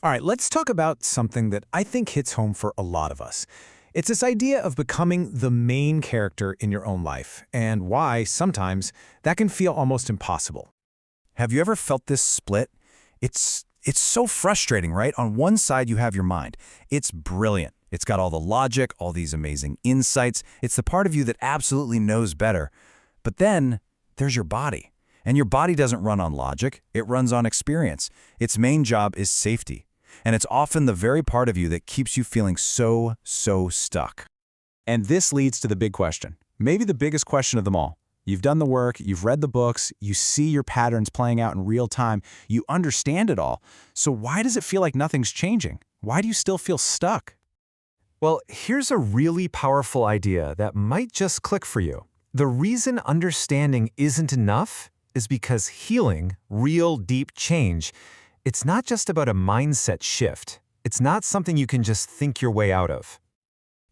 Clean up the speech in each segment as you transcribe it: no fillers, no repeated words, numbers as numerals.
All right, let's talk about something that I think hits home for a lot of us. It's this idea of becoming the main character in your own life, and why, sometimes, that can feel almost impossible. Have you ever felt this split? It's so frustrating, right? On one side, you have your mind. It's brilliant. It's got all the logic, all these amazing insights. It's the part of you that absolutely knows better. But then there's your body. And your body doesn't run on logic. It runs on experience. Its main job is safety. And it's often the very part of you that keeps you feeling so stuck. And this leads to the big question, maybe the biggest question of them all. You've done the work, you've read the books, you see your patterns playing out in real time, you understand it all. So why does it feel like nothing's changing? Why do you still feel stuck? Well, here's a really powerful idea that might just click for you. The reason understanding isn't enough is because healing, real deep change, it's not just about a mindset shift. It's not something you can just think your way out of.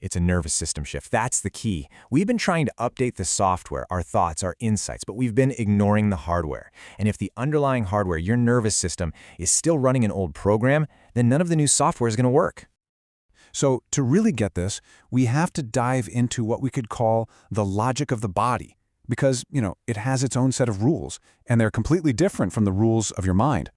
It's a nervous system shift. That's the key. We've been trying to update the software, our thoughts, our insights, but we've been ignoring the hardware. And if the underlying hardware, your nervous system, is still running an old program, then none of the new software is going to work. So to really get this, we have to dive into what we could call the logic of the body, because, it has its own set of rules, and they're completely different from the rules of your mind.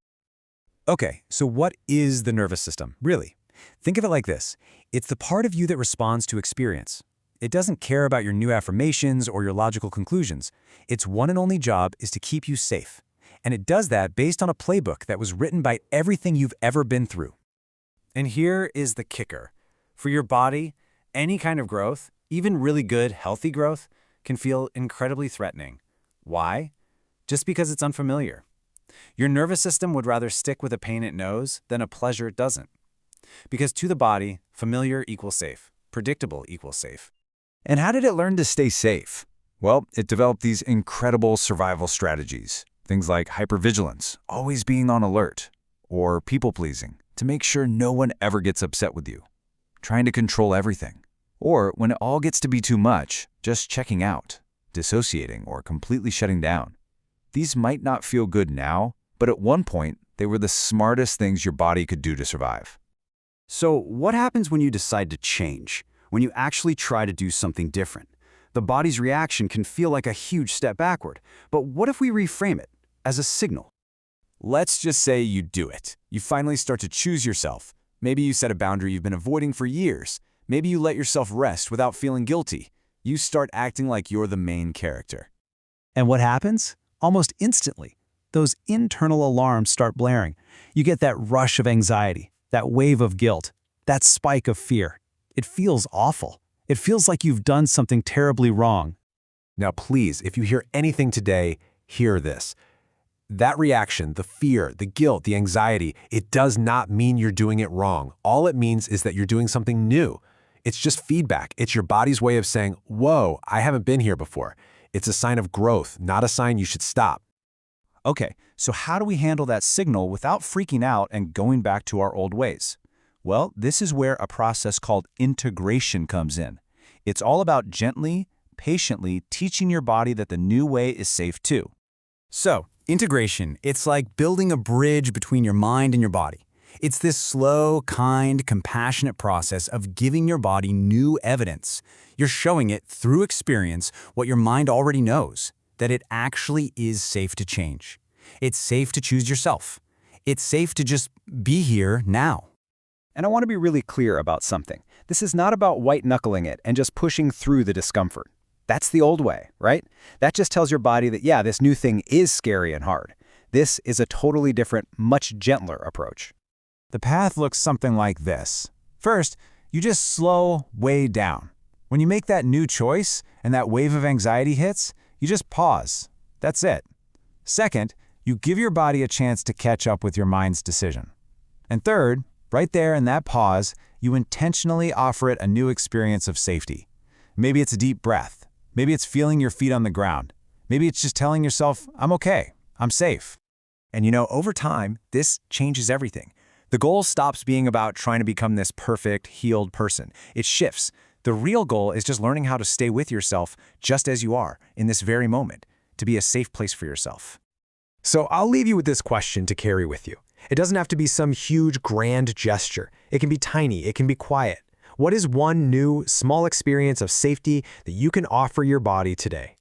Okay, so what is the nervous system, really? Think of it like this. It's the part of you that responds to experience. It doesn't care about your new affirmations or your logical conclusions. Its one and only job is to keep you safe. And it does that based on a playbook that was written by everything you've ever been through. And here is the kicker. For your body, any kind of growth, even really good, healthy growth, can feel incredibly threatening. Why? Just because it's unfamiliar. Your nervous system would rather stick with a pain it knows than a pleasure it doesn't. Because to the body, familiar equals safe, predictable equals safe. And how did it learn to stay safe? Well, it developed these incredible survival strategies. Things like hypervigilance, always being on alert, or people-pleasing, to make sure no one ever gets upset with you. Trying to control everything. Or, when it all gets to be too much, just checking out, dissociating, or completely shutting down. These might not feel good now, but at one point, they were the smartest things your body could do to survive. So what happens when you decide to change? When you actually try to do something different? The body's reaction can feel like a huge step backward. But what if we reframe it as a signal? Let's just say you do it. You finally start to choose yourself. Maybe you set a boundary you've been avoiding for years. Maybe you let yourself rest without feeling guilty. You start acting like you're the main character. And what happens? Almost instantly, those internal alarms start blaring. You get that rush of anxiety, that wave of guilt, that spike of fear. It feels awful. It feels like you've done something terribly wrong. Now please, if you hear anything today, hear this. That reaction, the fear, the guilt, the anxiety, it does not mean you're doing it wrong. All it means is that you're doing something new. It's just feedback. It's your body's way of saying, whoa, I haven't been here before. It's a sign of growth, not a sign you should stop. Okay, so how do we handle that signal without freaking out and going back to our old ways? Well, this is where a process called integration comes in. It's all about gently, patiently teaching your body that the new way is safe too. So, integration, it's like building a bridge between your mind and your body. It's this slow, kind, compassionate process of giving your body new evidence. You're showing it through experience what your mind already knows, that it actually is safe to change. It's safe to choose yourself. It's safe to just be here now. And I want to be really clear about something. This is not about white-knuckling it and just pushing through the discomfort. That's the old way, right? That just tells your body that, yeah, this new thing is scary and hard. This is a totally different, much gentler approach. The path looks something like this. First, you just slow way down. When you make that new choice and that wave of anxiety hits, you just pause. That's it. Second, you give your body a chance to catch up with your mind's decision. And third, right there in that pause, you intentionally offer it a new experience of safety. Maybe it's a deep breath. Maybe it's feeling your feet on the ground. Maybe it's just telling yourself, I'm okay, I'm safe. And over time, this changes everything. The goal stops being about trying to become this perfect, healed person. It shifts. The real goal is just learning how to stay with yourself just as you are in this very moment, to be a safe place for yourself. So I'll leave you with this question to carry with you. It doesn't have to be some huge, grand gesture. It can be tiny, it can be quiet. What is one new, small experience of safety that you can offer your body today?